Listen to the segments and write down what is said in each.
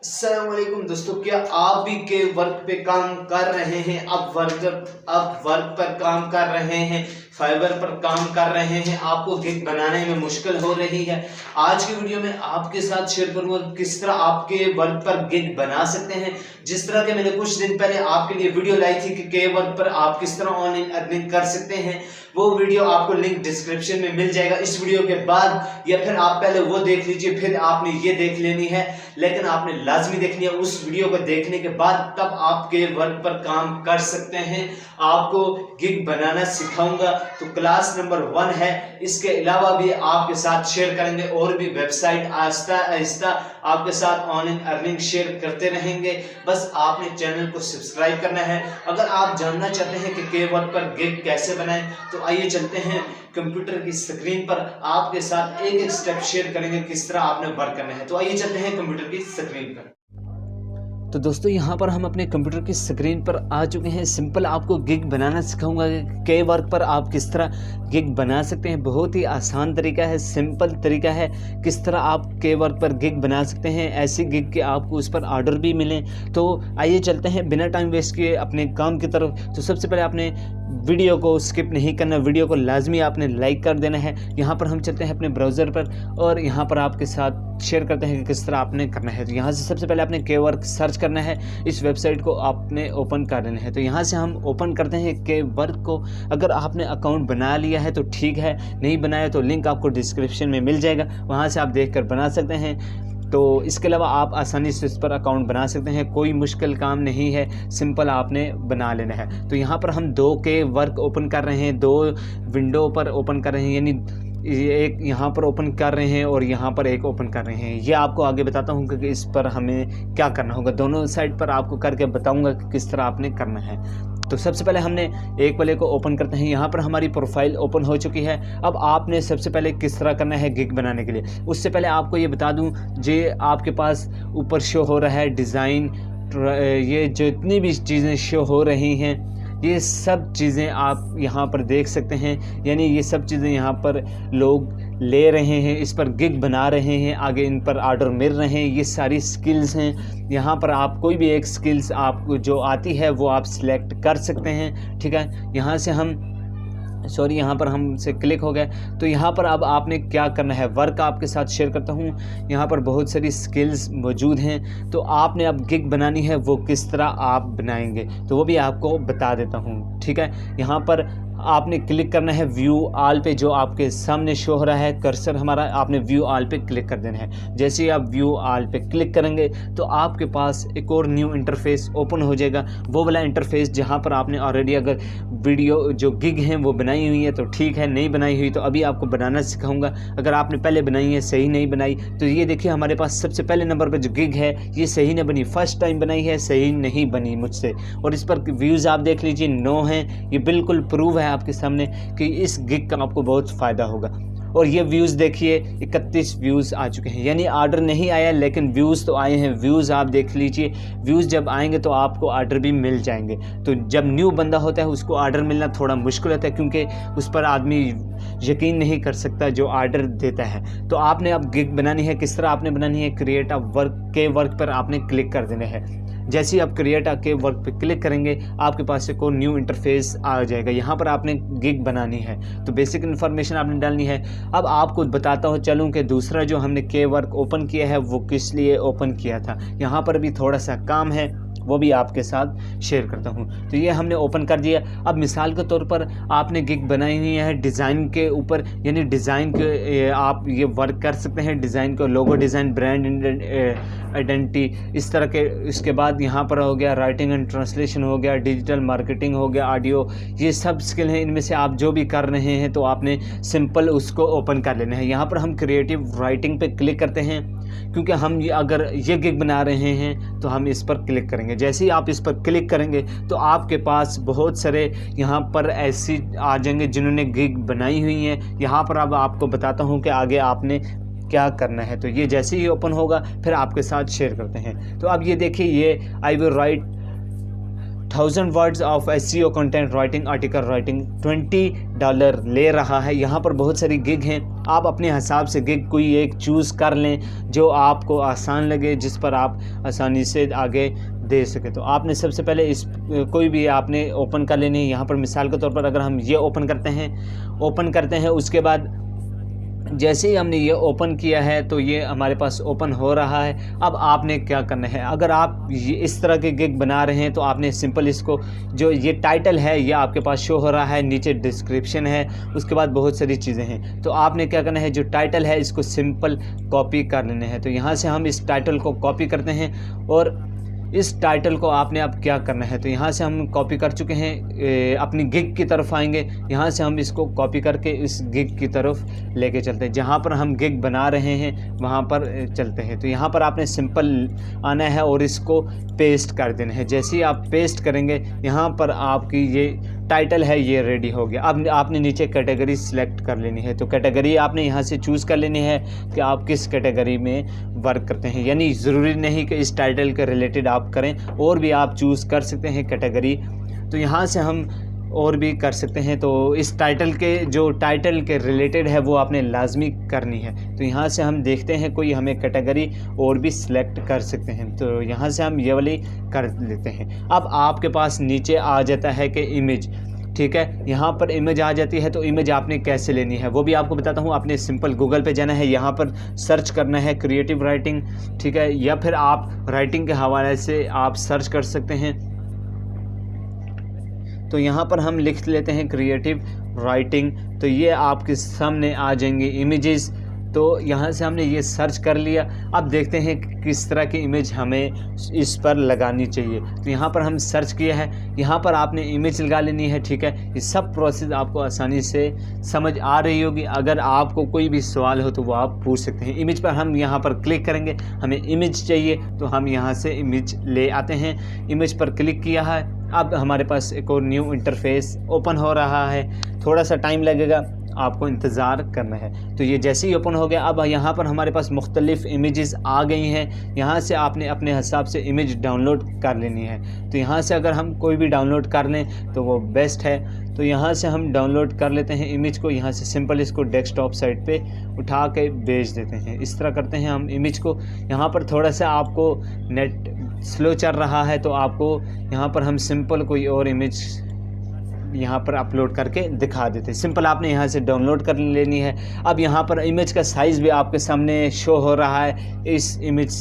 अस्सलाम वालेकुम दोस्तों, क्या आप भी के वर्क पे काम कर रहे हैं? अब वर्क पर काम कर रहे हैं, फाइवर पर काम कर रहे हैं, आपको गिग बनाने में मुश्किल हो रही है। आज की वीडियो में आपके साथ शेयर करूंगा किस तरह आपके वर्क पर गिग बना सकते हैं। जिस तरह के मैंने कुछ दिन पहले आपके लिए वीडियो लाई थी कि के वर्क पर आप किस तरह ऑनलाइन अर्निंग कर सकते हैं, वो वीडियो आपको लिंक डिस्क्रिप्शन में मिल जाएगा इस वीडियो के बाद, या फिर आप पहले वो देख लीजिए फिर आपने ये देख लेनी है, लेकिन आपने लाजमी देखनी है उस वीडियो को देखने के बाद, तब आप के वर्क पर काम कर सकते हैं। आपको गिग बनाना सिखाऊंगा, तो क्लास नंबर 1 है। इसके अलावा भी आपके साथ शेयर करेंगे और भी वेबसाइट आहिस्ता आहिस्ता आपके साथ ऑनलाइन अर्निंग शेयर करते रहेंगे। बस आपने चैनल को सब्सक्राइब करना है। अगर आप जानना चाहते हैं कि के वर्क पर गिग कैसे बनाएं, तो आइए चलते हैं कंप्यूटर की स्क्रीन पर, आपके साथ एक एक स्टेप शेयर करेंगे किस तरह आपने वर्क करना है। तो आइए चलते हैं कंप्यूटर की स्क्रीन पर। तो दोस्तों यहाँ पर हम अपने कंप्यूटर की स्क्रीन पर आ चुके हैं। सिंपल आपको गिग बनाना सिखाऊंगा कि के वर्क पर आप किस तरह गिग बना सकते हैं। बहुत ही आसान तरीका है, सिंपल तरीका है किस तरह आप के वर्क पर गिग बना सकते हैं, ऐसी गिग के आपको उस पर ऑर्डर भी मिलें। तो आइए चलते हैं बिना टाइम वेस्ट किए अपने काम की तरफ। तो सबसे पहले आपने वीडियो को स्किप नहीं करना, वीडियो को लाजमी आपने लाइक कर देना है। यहाँ पर हम चलते हैं अपने ब्राउज़र पर और यहाँ पर आपके साथ शेयर करते हैं कि किस तरह आपने करना है। तो यहाँ से सबसे पहले आपने के वर्क सर्च करना है, इस वेबसाइट को आपने ओपन कर लेना है। तो यहाँ से हम ओपन करते हैं के वर्क को। अगर आपने अकाउंट बना लिया है तो ठीक है, नहीं बनाया तो लिंक आपको डिस्क्रिप्शन में मिल जाएगा, वहाँ से आप देख कर बना सकते हैं। तो इसके अलावा आप आसानी से इस पर अकाउंट बना सकते हैं, कोई मुश्किल काम नहीं है, सिंपल आपने बना लेना है। तो यहाँ पर हम 2 के वर्क ओपन कर रहे हैं, 2 विंडो पर ओपन कर रहे हैं, यानी एक यहाँ पर ओपन कर रहे हैं और यहाँ पर एक ओपन कर रहे हैं। ये आपको आगे बताता हूँ कि इस पर हमें क्या करना होगा, दोनों साइड पर आपको करके बताऊँगा कि किस तरह आपने करना है। तो सबसे पहले हमने एक वाले को ओपन करते हैं। यहाँ पर हमारी प्रोफाइल ओपन हो चुकी है। अब आपने सबसे पहले किस तरह करना है गिग बनाने के लिए, उससे पहले आपको ये बता दूँ, जे आपके पास ऊपर शो हो रहा है डिज़ाइन, ये जितनी भी चीज़ें शो हो रही हैं ये सब चीज़ें आप यहाँ पर देख सकते हैं, यानी ये सब चीज़ें यहाँ पर लोग ले रहे हैं, इस पर गिग बना रहे हैं, आगे इन पर ऑर्डर मिल रहे हैं। ये सारी स्किल्स हैं। यहाँ पर आप कोई भी एक स्किल्स आपको जो आती है वो आप सिलेक्ट कर सकते हैं, ठीक है। यहाँ से हम यहाँ पर हमसे क्लिक हो गए। तो यहाँ पर अब आपने क्या करना है, वर्क आपके साथ शेयर करता हूँ। यहाँ पर बहुत सारी स्किल्स मौजूद हैं, तो आपने अब गिग बनानी है, वो किस तरह आप बनाएंगे तो वो भी आपको बता देता हूँ, ठीक है। यहाँ पर आपने क्लिक करना है व्यू ऑल पे, जो आपके सामने शो हो रहा है कर्सर हमारा, आपने व्यू ऑल पे क्लिक कर देना है। जैसे ही आप व्यू ऑल पे क्लिक करेंगे तो आपके पास एक और न्यू इंटरफेस ओपन हो जाएगा, वो वाला इंटरफेस जहां पर आपने ऑलरेडी अगर वीडियो जो गिग हैं वो बनाई हुई है तो ठीक है, नहीं बनाई हुई तो अभी आपको बनाना सिखाऊंगा। अगर आपने पहले बनाई है, सही नहीं बनाई, तो ये देखिए हमारे पास सबसे पहले नंबर पर जो गिग है ये सही नहीं बनी, फर्स्ट टाइम बनाई है, सही नहीं बनी मुझसे। और इस पर व्यूज़ आप देख लीजिए 9 हैं, ये बिल्कुल प्रूव है आपके सामने कि इस गिग का आपको बहुत फ़ायदा होगा। और ये व्यूज़ देखिए 31 व्यूज़ आ चुके हैं, यानी ऑर्डर नहीं आया लेकिन व्यूज़ तो आए हैं। व्यूज़ आप देख लीजिए, व्यूज़ जब आएंगे तो आपको ऑर्डर भी मिल जाएंगे। तो जब न्यू बंदा होता है उसको ऑर्डर मिलना थोड़ा मुश्किल होता है, क्योंकि उस पर आदमी यकीन नहीं कर सकता जो ऑर्डर देता है। तो आपने अब गिग बनानी है, किस तरह आपने बनानी है, क्रिएट अ वर्क के वर्क पर आपने क्लिक कर देना है। जैसे ही आप क्रिएट के वर्क पे क्लिक करेंगे आपके पास एक और न्यू इंटरफेस आ जाएगा, यहाँ पर आपने गिग बनानी है। तो बेसिक इन्फॉर्मेशन आपने डालनी है। अब आपको बताता हूँ चलूँ कि दूसरा जो हमने के वर्क ओपन किया है वो किस लिए ओपन किया था। यहाँ पर भी थोड़ा सा काम है, वो भी आपके साथ शेयर करता हूँ। तो ये हमने ओपन कर दिया। अब मिसाल के तौर पर आपने गिग बनाई हुई है डिज़ाइन के ऊपर, यानी डिज़ाइन के आप ये वर्क कर सकते हैं, डिज़ाइन को लोगो डिज़ाइन, ब्रांड आइडेंटिटी, इस तरह के। इसके बाद यहाँ पर हो गया राइटिंग एंड ट्रांसलेशन हो गया, डिजिटल मार्केटिंग हो गया, ऑडियो, ये सब स्किल हैं। इनमें से आप जो भी कर रहे हैं तो आपने सिंपल उसको ओपन कर लेना है। यहाँ पर हम क्रिएटिव राइटिंग पे क्लिक करते हैं, क्योंकि हम ये अगर ये गिग बना रहे हैं तो हम इस पर क्लिक करेंगे। जैसे ही आप इस पर क्लिक करेंगे तो आपके पास बहुत सारे यहाँ पर ऐसी आ जाएंगे जिन्होंने गिग बनाई हुई हैं। यहाँ पर अब आपको बताता हूँ कि आगे आपने क्या करना है। तो ये जैसे ही ओपन होगा फिर आपके साथ शेयर करते हैं। तो अब ये देखिए, ये I will write 1000 words of SEO content writing article writing $20 ले रहा है। यहाँ पर बहुत सारी गिग हैं, आप अपने हिसाब से गिग कोई एक चूज़ कर लें जो आपको आसान लगे, जिस पर आप आसानी से आगे दे सके। तो आपने सबसे पहले इस कोई भी आपने ओपन कर लेनी है। यहाँ पर मिसाल के तौर पर अगर हम ये ओपन करते हैं उसके बाद जैसे ही हमने ये ओपन किया है तो ये हमारे पास ओपन हो रहा है। अब आपने क्या करना है, अगर आप ये इस तरह के गिग बना रहे हैं तो आपने सिंपल इसको, जो ये टाइटल है ये आपके पास शो हो रहा है, नीचे डिस्क्रिप्शन है, उसके बाद बहुत सारी चीज़ें हैं। तो आपने क्या करना है, जो टाइटल है इसको सिंपल कॉपी कर लेना है। तो यहाँ से हम इस टाइटल को कॉपी करते हैं और इस टाइटल को आपने अब क्या करना है, तो यहाँ से हम कॉपी कर चुके हैं, अपनी गिग की तरफ आएंगे। यहाँ से हम इसको कॉपी करके इस गिग की तरफ लेके चलते हैं, जहाँ पर हम गिग बना रहे हैं वहाँ पर चलते हैं। तो यहाँ पर आपने सिंपल आना है और इसको पेस्ट कर देना है। जैसे ही आप पेस्ट करेंगे यहाँ पर आपकी ये टाइटल है ये रेडी हो गया। अब आपने नीचे कैटेगरी सिलेक्ट कर लेनी है। तो कैटेगरी आपने यहाँ से चूज़ कर लेनी है कि आप किस कैटेगरी में वर्क करते हैं, यानी ज़रूरी नहीं कि इस टाइटल के रिलेटेड आप करें, और भी आप चूज़ कर सकते हैं कैटेगरी। तो यहाँ से हम और भी कर सकते हैं। तो इस टाइटल के जो टाइटल के रिलेटेड है वो आपने लाजमी करनी है। तो यहाँ से हम देखते हैं कोई हमें कैटेगरी और भी सिलेक्ट कर सकते हैं। तो यहाँ से हम ये वाली कर लेते हैं। अब आपके पास नीचे आ जाता है कि इमेज, ठीक है, यहाँ पर इमेज आ जाती है। तो इमेज आपने कैसे लेनी है वो भी आपको बताता हूँ। आपने सिंपल गूगल पे जाना है, यहाँ पर सर्च करना है क्रिएटिव राइटिंग, ठीक है, या फिर आप राइटिंग के हवाले से आप सर्च कर सकते हैं। तो यहाँ पर हम लिख लेते हैं क्रिएटिव राइटिंग। तो ये आपके सामने आ जाएंगे इमेजेस। तो यहाँ से हमने ये सर्च कर लिया। अब देखते हैं कि किस तरह की इमेज हमें इस पर लगानी चाहिए। तो यहाँ पर हम सर्च किया है, यहाँ पर आपने इमेज लगा लेनी है, ठीक है। ये सब प्रोसेस आपको आसानी से समझ आ रही होगी। अगर आपको कोई भी सवाल हो तो वो आप पूछ सकते हैं। इमेज पर हम यहाँ पर क्लिक करेंगे, हमें इमेज चाहिए तो हम यहाँ से इमेज ले आते हैं। इमेज पर क्लिक किया है, अब हमारे पास एक और न्यू इंटरफेस ओपन हो रहा है। थोड़ा सा टाइम लगेगा, आपको इंतज़ार करना है। तो ये जैसे ही ओपन हो गया, अब यहाँ पर हमारे पास मुख्तलिफ़ इमेजेस आ गई हैं। यहाँ से आपने अपने हिसाब से इमेज डाउनलोड कर लेनी है। तो यहाँ से अगर हम कोई भी डाउनलोड कर लें तो वो बेस्ट है। तो यहाँ से हम डाउनलोड कर लेते हैं इमेज को। यहाँ से सिंपल इसको डेस्कटॉप साइड पे उठा के भेज देते हैं। इस तरह करते हैं हम इमेज को। यहाँ पर थोड़ा सा आपको नेट स्लो चल रहा है तो आपको यहाँ पर हम सिंपल कोई और इमेज यहाँ पर अपलोड करके दिखा देते हैं। सिंपल आपने यहाँ से डाउनलोड कर लेनी है। अब यहाँ पर इमेज का साइज़ भी आपके सामने शो हो रहा है। इस इमेज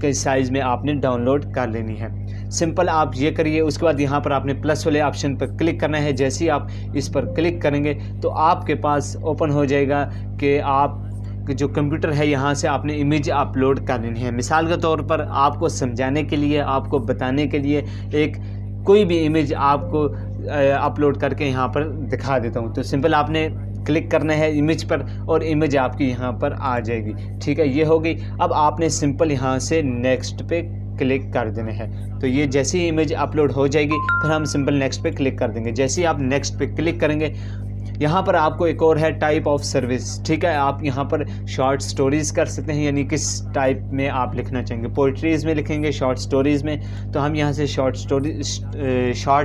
के साइज़ में आपने डाउनलोड कर लेनी है। सिंपल आप ये करिए। उसके बाद यहाँ पर आपने प्लस वाले ऑप्शन पर क्लिक करना है। जैसे ही आप इस पर क्लिक करेंगे तो आपके पास ओपन हो जाएगा कि आप जो कंप्यूटर है यहाँ से आपने इमेज अपलोड कर लेनी है। मिसाल के तौर पर आपको समझाने के लिए, आपको बताने के लिए एक कोई भी इमेज आपको अपलोड करके यहाँ पर दिखा देता हूँ। तो सिंपल आपने क्लिक करना है इमेज पर और इमेज आपकी यहाँ पर आ जाएगी, ठीक है, ये हो गई। अब आपने सिंपल यहाँ से नेक्स्ट पे क्लिक कर देना है। तो ये जैसे ही इमेज अपलोड हो जाएगी फिर हम सिंपल नेक्स्ट पे क्लिक कर देंगे। जैसे ही आप नेक्स्ट पे क्लिक करेंगे यहाँ पर आपको एक और है टाइप ऑफ सर्विस, ठीक है। आप यहाँ पर शॉर्ट स्टोरीज़ कर सकते हैं, यानी किस टाइप में आप लिखना चाहेंगे, पोइट्रीज़ में लिखेंगे, शॉर्ट स्टोरीज़ में। तो हम यहाँ से शॉर्ट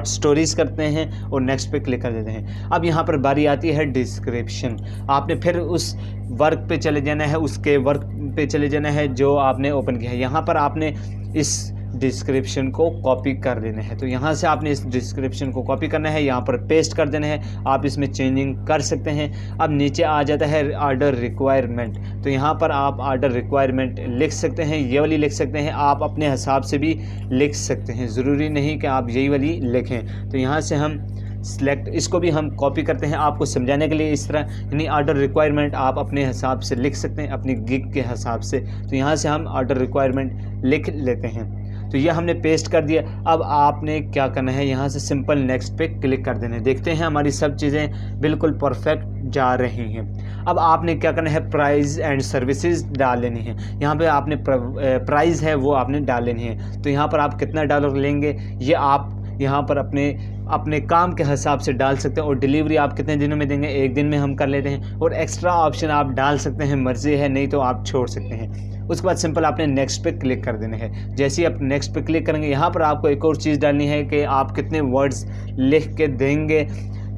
स्टोरीज़ करते हैं और नेक्स्ट पे क्लिक कर देते हैं। अब यहाँ पर बारी आती है डिस्क्रिप्शन। आपने फिर उस वर्क पे चले जाना है, उसके वर्क पे चले जाना है जो आपने ओपन किया है। यहाँ पर आपने इस डिस्क्रिप्शन को कॉपी कर लेना है। तो यहाँ से आपने इस डिस्क्रिप्शन को कॉपी करना है, यहाँ पर पेस्ट कर देना है। आप इसमें चेंजिंग कर सकते हैं। अब नीचे आ जाता है ऑर्डर रिक्वायरमेंट। तो यहाँ पर आप ऑर्डर रिक्वायरमेंट लिख सकते हैं, ये वाली लिख सकते हैं, आप अपने हिसाब से भी लिख सकते हैं, ज़रूरी नहीं कि आप यही वाली लिखें। तो यहाँ से हम सिलेक्ट, इसको भी हम कॉपी करते हैं आपको समझाने के लिए इस तरह, यानी ऑर्डर रिक्वायरमेंट आप अपने हिसाब से लिख सकते हैं, अपनी गिग के हिसाब से। तो यहाँ से हम ऑर्डर रिक्वायरमेंट लिख लेते हैं। तो ये हमने पेस्ट कर दिया। अब आपने क्या करना है, यहाँ से सिंपल नेक्स्ट पे क्लिक कर देना है। देखते हैं हमारी सब चीज़ें बिल्कुल परफेक्ट जा रही हैं। अब आपने क्या करना है, प्राइस एंड सर्विसेज डाल लेनी है। यहाँ पे आपने प्राइस है वो आपने डाल लेनी है। तो यहाँ पर आप कितना डॉलर लेंगे ये आप यहाँ पर अपने काम के हिसाब से डाल सकते हैं। और डिलीवरी आप कितने दिनों में देंगे, 1 दिन में हम कर लेते हैं। और एक्स्ट्रा ऑप्शन आप डाल सकते हैं, मर्ज़ी है, नहीं तो आप छोड़ सकते हैं। उसके बाद सिंपल आपने नेक्स्ट पे क्लिक कर देना है। जैसे ही आप नेक्स्ट पे क्लिक करेंगे यहाँ पर आपको एक और चीज़ डालनी है कि आप कितने वर्ड्स लिख के देंगे।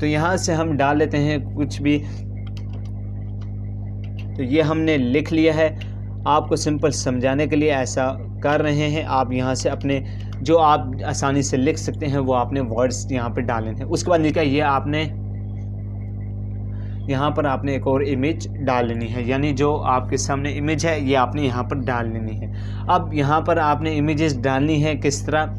तो यहाँ से हम डाल लेते हैं कुछ भी। तो ये हमने लिख लिया है। आपको सिंपल समझाने के लिए ऐसा कर रहे हैं। आप यहाँ से अपने जो आप आसानी से लिख सकते हैं वो आपने वर्ड्स यहाँ पे डालने हैं। उसके बाद लिखा ये आपने यहाँ पर आपने एक और इमेज डाल लेनी है, यानी जो आपके सामने इमेज है ये आपने यहाँ पर डाल लेनी है। अब यहाँ पर आपने इमेजेस डालनी है किस तरह,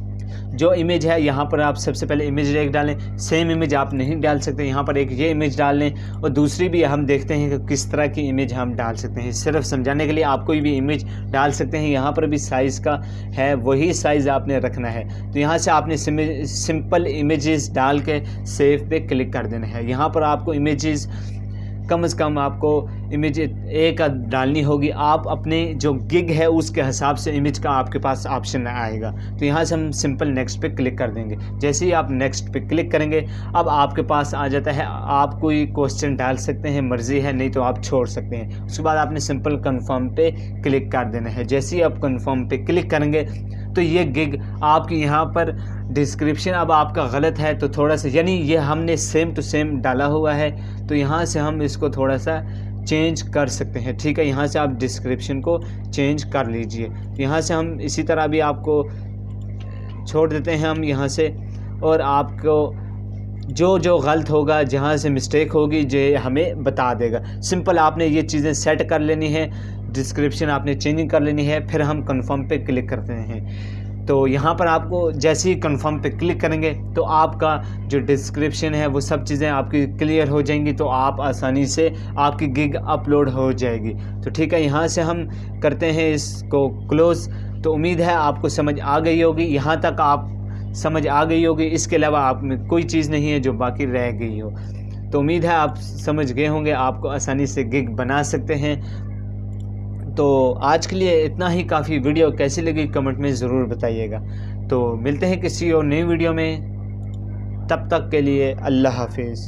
जो इमेज है यहाँ पर आप सबसे पहले इमेज एक डालें। सेम इमेज आप नहीं डाल सकते, यहाँ पर एक ये इमेज डाल लें और दूसरी भी हम देखते हैं कि किस तरह की इमेज हम डाल सकते हैं। सिर्फ समझाने के लिए आप कोई भी इमेज डाल सकते हैं। यहाँ पर भी साइज़ का है, वही साइज़ आपने रखना है। तो यहाँ से आपने सिंपल इमेजेस डाल के सेव पे क्लिक कर देना है। यहाँ पर आपको इमेजेस कम से कम आपको इमेज एक डालनी होगी। आप अपने जो गिग है उसके हिसाब से इमेज का आपके पास ऑप्शन आएगा। तो यहाँ से हम सिंपल नेक्स्ट पे क्लिक कर देंगे। जैसे ही आप नेक्स्ट पे क्लिक करेंगे अब आपके पास आ जाता है। आप कोई क्वेश्चन डाल सकते हैं, मर्ज़ी है, नहीं तो आप छोड़ सकते हैं। उसके बाद आपने सिंपल कन्फर्म पे क्लिक कर देना है। जैसे ही आप कन्फर्म पे क्लिक करेंगे तो ये गिग आपकी यहाँ पर डिस्क्रिप्शन अब आपका गलत है तो थोड़ा सा, यानी ये हमने सेम टू सेम डाला हुआ है, तो यहाँ से हम इसको थोड़ा सा चेंज कर सकते हैं। ठीक है, यहाँ से आप डिस्क्रिप्शन को चेंज कर लीजिए। यहाँ से हम इसी तरह भी आपको छोड़ देते हैं हम यहाँ से, और आपको जो गलत होगा, जहाँ से मिस्टेक होगी, जो हमें बता देगा। सिंपल आपने ये चीज़ें सेट कर लेनी है, डिस्क्रिप्शन आपने चेंजिंग कर लेनी है, फिर हम कंफर्म पे क्लिक करते हैं। तो यहाँ पर आपको जैसे ही कंफर्म पे क्लिक करेंगे तो आपका जो डिस्क्रिप्शन है वो सब चीज़ें आपकी क्लियर हो जाएंगी, तो आप आसानी से आपकी गिग अपलोड हो जाएगी। तो ठीक है, यहाँ से हम करते हैं इसको क्लोज़। तो उम्मीद है आपको समझ आ गई होगी, यहाँ तक आप समझ आ गई होगी। इसके अलावा आप में कोई चीज़ नहीं है जो बाकी रह गई हो। तो उम्मीद है आप समझ गए होंगे, आपको आसानी से गिग बना सकते हैं। तो आज के लिए इतना ही काफ़ी। वीडियो कैसी लगी कमेंट में ज़रूर बताइएगा। तो मिलते हैं किसी और नई वीडियो में, तब तक के लिए अल्लाह हाफिज़।